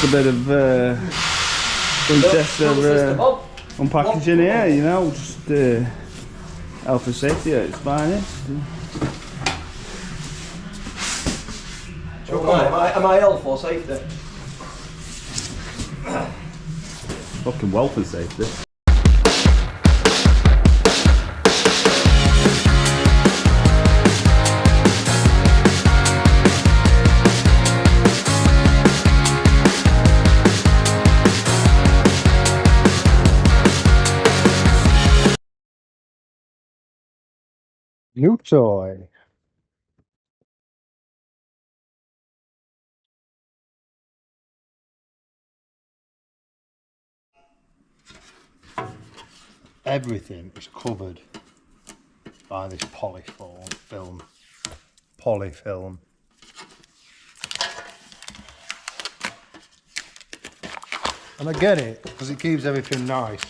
just a bit of Winchester unpackaging here, you know, just health and safety at its finest. Am I health or safety? Fucking wealth and safety. New toy. Everything is covered by this polyfilm. And I get it, because it keeps everything nice.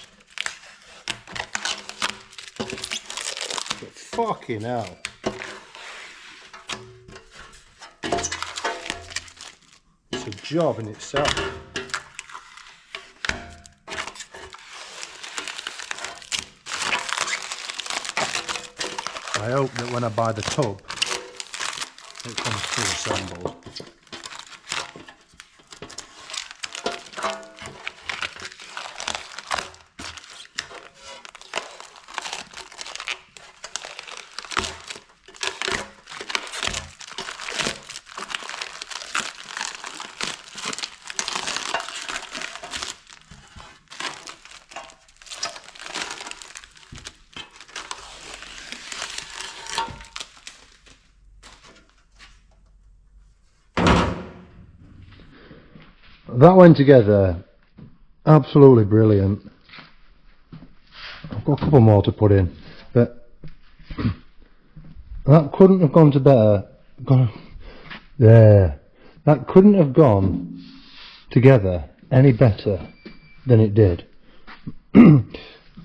But fucking hell. It's a job in itself. I hope that when I buy the tub, it comes pre-assembled. That went together absolutely brilliant. I've got a couple more to put in, but that couldn't have gone to better. That couldn't have gone together any better than it did.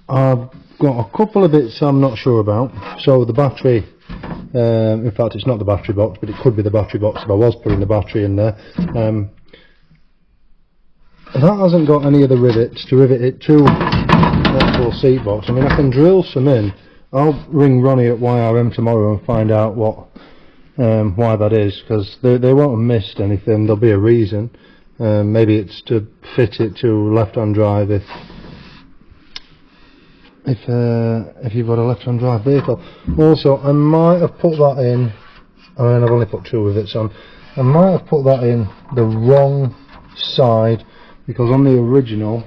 I've got a couple of bits I'm not sure about. So the battery, in fact it's not the battery box, but it could be the battery box if I was putting the battery in there. That hasn't got any of the rivets to rivet it to the actual seat box. I mean, I can drill some in. I'll ring Ronnie at YRM tomorrow and find out what why that is, because they won't have missed anything. There'll be a reason. Maybe it's to fit it to left-hand drive if you've got a left-hand drive vehicle. Also, I might have put that in. I mean, I've only put 2 rivets on. I might have put that in the wrong side, because on the original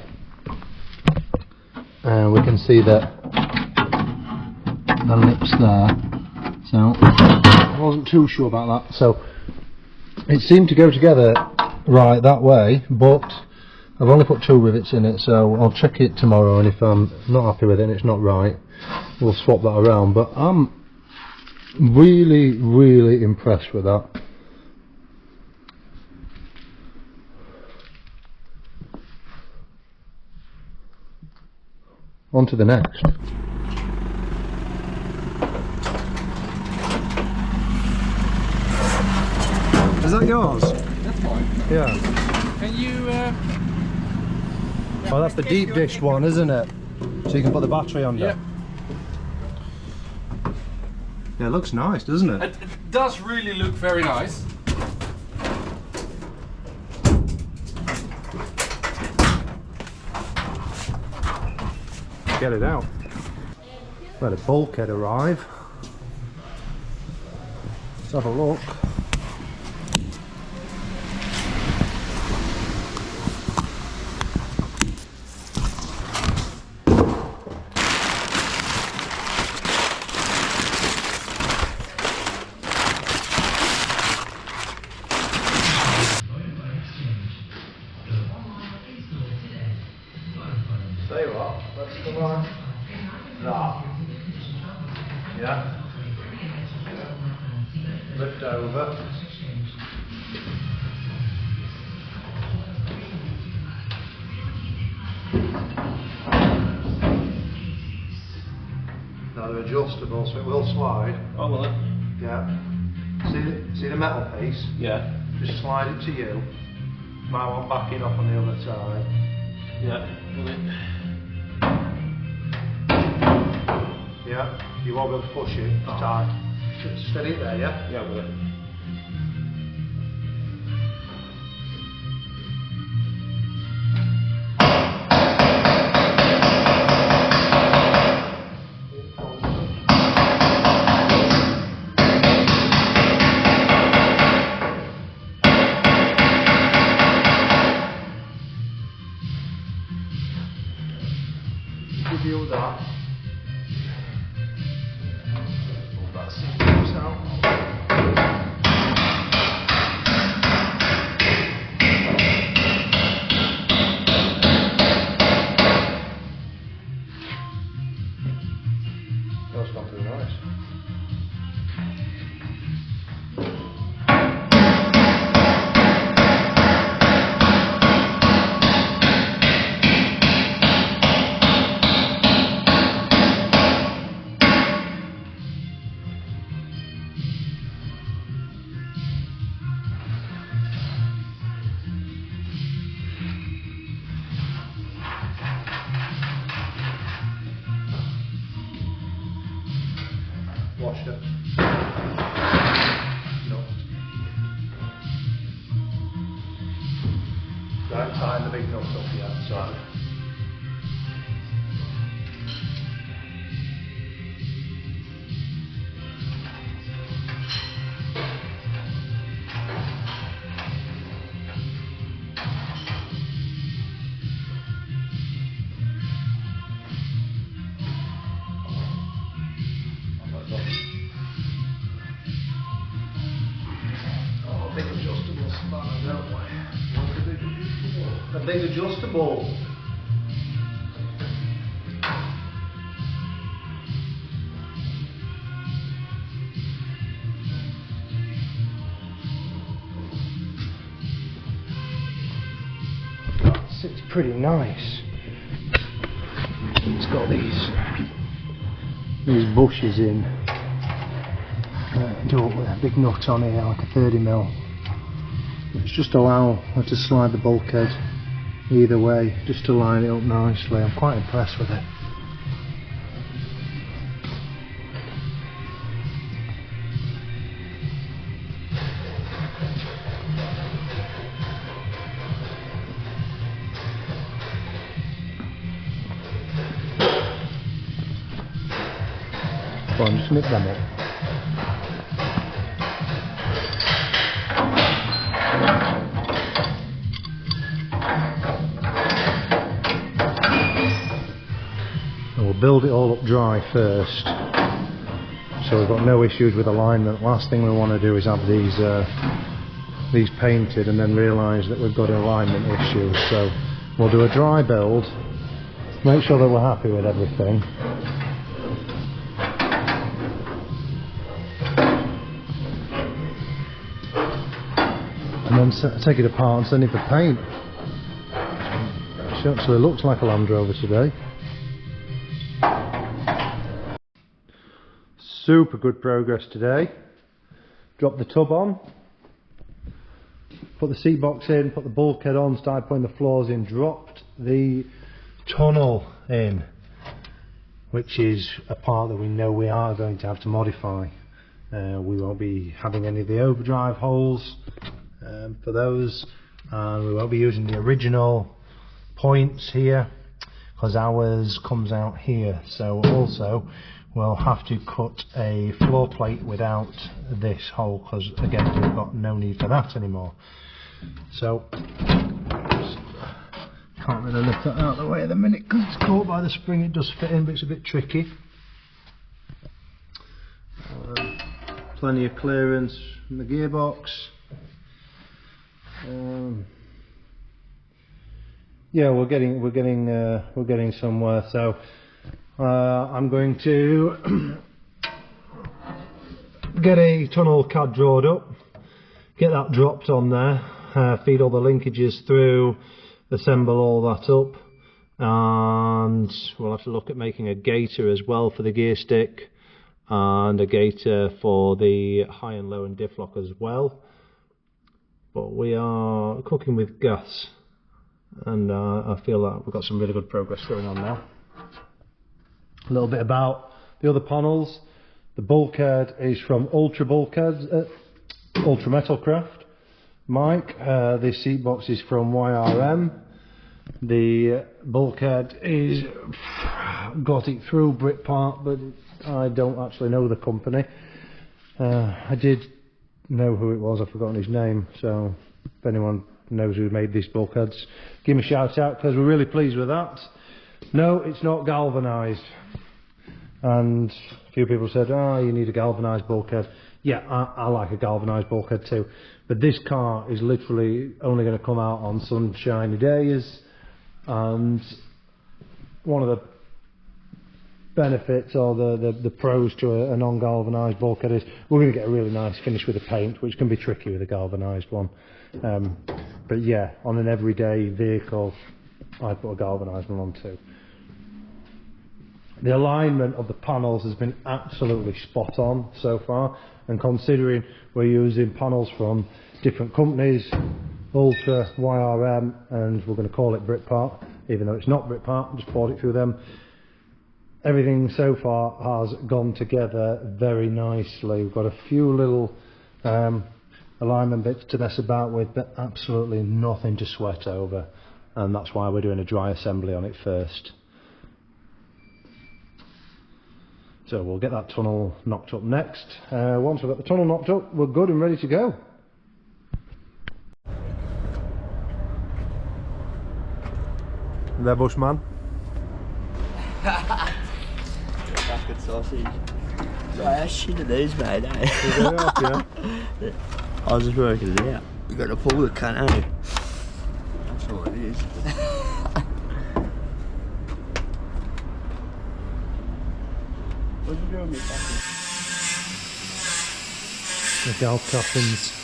we can see that the lips there, so I wasn't too sure about that. So it seemed to go together right that way, but I've only put 2 rivets in it, so I'll check it tomorrow, and if I'm not happy with it and it's not right, we'll swap that around. But I'm really impressed with that. On to the next. Is that yours? That's mine. Yeah. Can you... Oh, that's the deep dish one, isn't it? So you can put the battery under. Yeah. Yeah, it looks nice, doesn't it? It does really look very nice. Get it out. Let a bulkhead arrive. Let's have a look. Say what? Let's come on. That. Yeah. Lift over. Now they're adjustable, so it will slide. Oh, will it? Yeah. See the metal piece? Yeah. Just slide it to you. Might want backing off on the other side. Yeah, pull it. Yeah, you won't be able to push it. It's tight. Steady it there, yeah? Yeah, got it. Deal with that. Pull that sequence out. That's gone through nice. Washed it. No. Right, tighten the big nut up the outside. Big adjustable spanner, don't we? A big adjustable. Sits pretty nice. It's got these bushes in. Do it with a big nut on here, like a 30mm. It's just allow her to slide the bulkhead either way, just to line it up nicely. I'm quite impressed with it. Go on, just nip them up. Build it all up dry first, so we've got no issues with alignment. Last thing we want to do is have these painted and then realise that we've got alignment issues. So we'll do a dry build, make sure that we're happy with everything, and then take it apart and send it for paint. It actually looks like a Land Rover today. Super good progress today. Dropped the tub on, put the seat box in, put the bulkhead on, started putting the floors in, dropped the tunnel in, which is a part that we know we are going to have to modify. We won't be having any of the overdrive holes for those, and we won't be using the original points here because ours comes out here. So also we'll have to cut a floor plate without this hole because again we've got no need for that anymore. So can't really lift that out of the way at the minute because it's caught by the spring. It does fit in, but it's a bit tricky. Plenty of clearance from the gearbox. Yeah, we're getting somewhere. So I'm going to get a tunnel CAD drawed up, get that dropped on there, feed all the linkages through, assemble all that up, and we'll have to look at making a gaiter as well for the gear stick and a gaiter for the high and low and diff lock as well. but we are cooking with gas, and I feel that we've got some really good progress going on now. A little bit about the other panels. The bulkhead is from Ultra Bulkhead, Ultra Metalcraft. Mike, the seat box is from YRM. The bulkhead is got it through Britpart, but I don't actually know the company. I did know who it was, I've forgotten his name, so if anyone knows who made these bulkheads, give me a shout out, because we're really pleased with that. No, it's not galvanised, and a few people said, oh, you need a galvanised bulkhead. Yeah, I like a galvanised bulkhead too, but this car is literally only going to come out on sunshiny days, and one of the benefits or the pros to a non-galvanised bulkhead is we're going to get a really nice finish with the paint, which can be tricky with a galvanised one. But yeah, on an everyday vehicle, I'd put a galvanised one on too. The alignment of the panels has been absolutely spot on so far, and considering we're using panels from different companies, Ultra, YRM, and we're going to call it Britpart, even though it's not Britpart, just bought it through them. Everything so far has gone together very nicely. We've got a few little alignment bits to mess about with, but absolutely nothing to sweat over, and that's why we're doing a dry assembly on it first. So we'll get that tunnel knocked up next. Once we've got the tunnel knocked up, we're good and ready to go. There, Bushman. Good sausage. Right, shit of these, mate, eh? Yeah. I was just working it out. You got to pull the cunt, ain't you? That's all it is. What are you doing, mate? The gal coffins.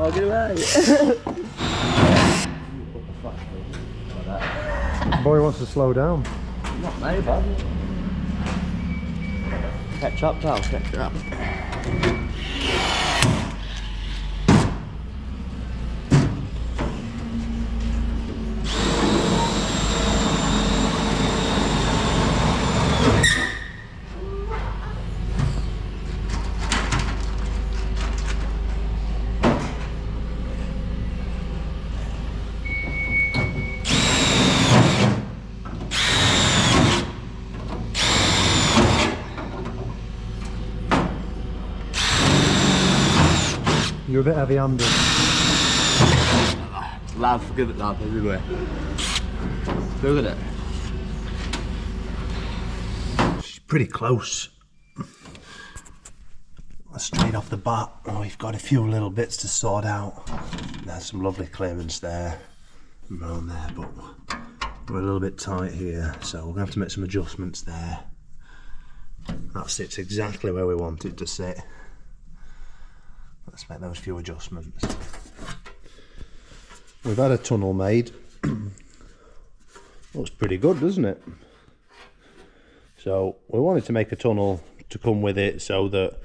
Oh, get away. Boy wants to slow down. Not me, bud. Catch up, pal, catch up. You're a bit heavy-handed. Love, give it love everywhere. Look at it. She's pretty close. Straight off the bat, we've got a few little bits to sort out. There's some lovely clearance there, around there, but we're a little bit tight here, so we're going to have to make some adjustments there. That sits exactly where we want it to sit. Let's make those few adjustments. We've had a tunnel made. Looks pretty good, doesn't it? So we wanted to make a tunnel to come with it so that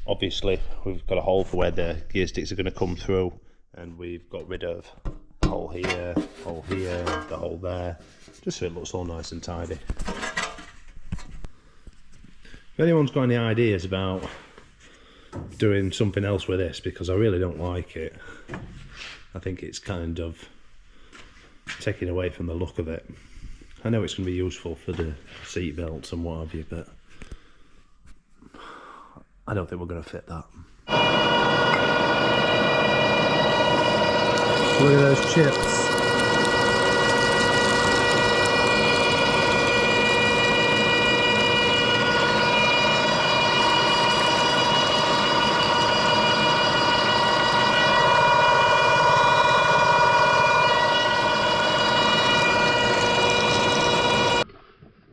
obviously we've got a hole for where the gear sticks are going to come through, and we've got rid of hole here, the hole there, just so it looks all nice and tidy. If anyone's got any ideas about doing something else with this, because I really don't like it, I think it's kind of taking away from the look of it. I know it's going to be useful for the seat belts and what have you, but I don't think we're going to fit that. Look at those chips.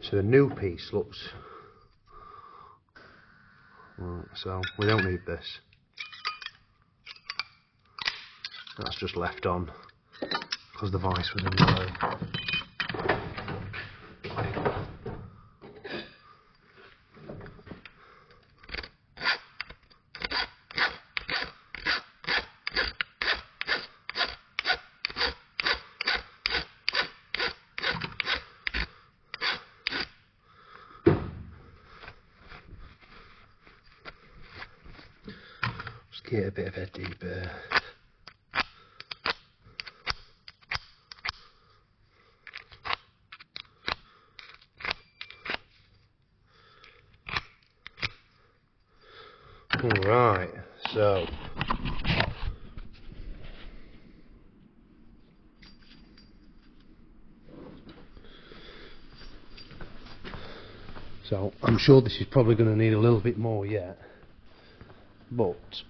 So the new piece looks... Right, so we don't need this. That's just left on because the vice was in the way. Just get a bit of a deeper. Right, so I'm sure this is probably going to need a little bit more yet, but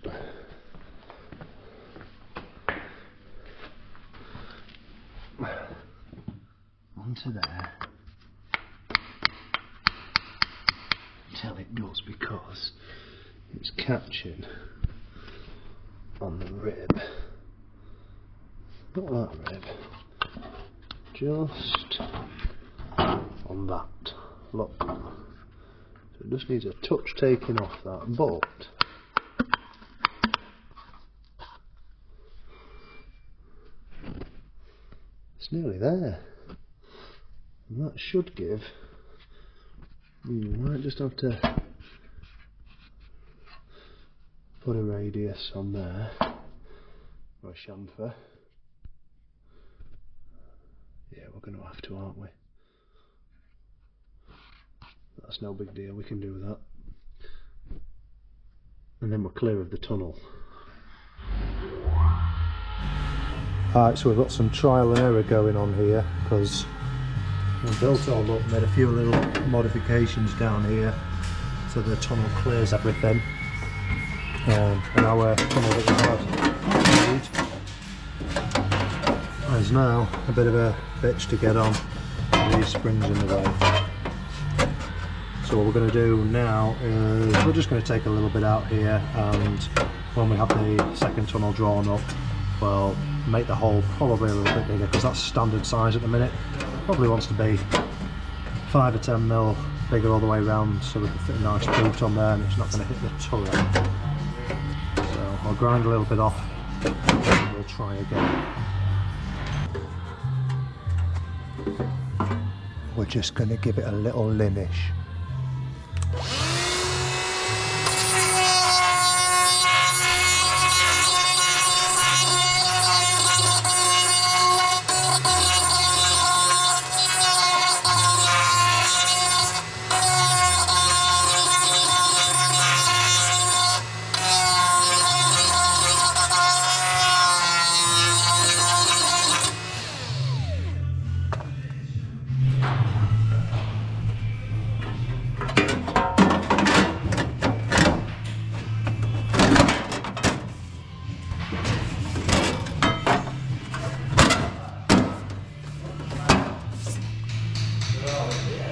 onto there until it does, because it's catching on the rib, not that rib, just on that, look, so it just needs a touch taking off that, but it's nearly there, and that should give, you might just have to put a radius on there, or a chamfer. Yeah, we're going to have to, aren't we? That's no big deal, we can do that. And then we're clear of the tunnel. Alright, so we've got some trial and error going on here, because we built it all up, made a few little modifications down here so the tunnel clears everything. And our tunnel that we had is now a bit of a bitch to get on, these springs in the way. So what we're going to do now is we're just going to take a little bit out here, and when we have the second tunnel drawn up, we'll make the hole probably a little bit bigger, because that's standard size at the minute. Probably wants to be 5 or 10 mil bigger all the way around, so we can fit a nice boot on there and it's not going to hit the turret. So I'll grind a little bit off and we'll try again. We're just going to give it a little linish.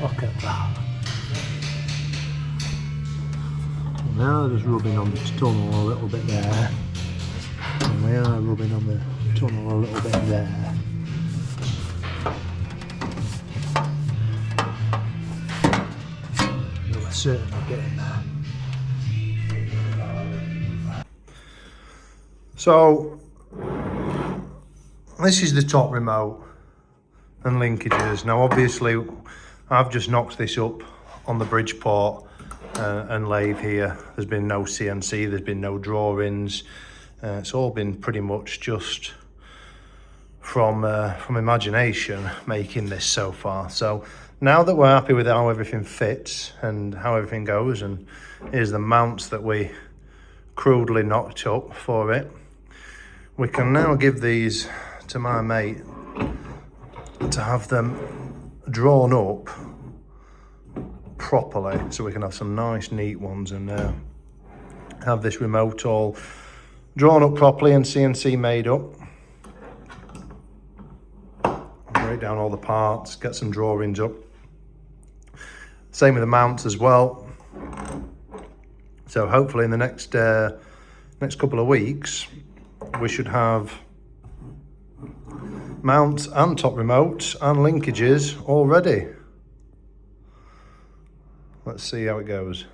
Look at that. Now they're just rubbing on the tunnel a little bit there. And we are rubbing on the tunnel a little bit there. We're certainly getting there. So this is the top remote and linkages. Now obviously I've just knocked this up on the Bridgeport and lathe here. There's been no CNC, there's been no drawings. It's all been pretty much just from imagination making this so far. So now that we're happy with how everything fits and how everything goes, and here's the mounts that we crudely knocked up for it, we can now give these to my mate to have them drawn up properly, so we can have some nice neat ones and have this remote all drawn up properly and CNC made up. Break down all the parts, get some drawings up. Same with the mounts as well. So hopefully in the next couple of weeks we should have mount and top remote and linkages all ready. Let's see how it goes.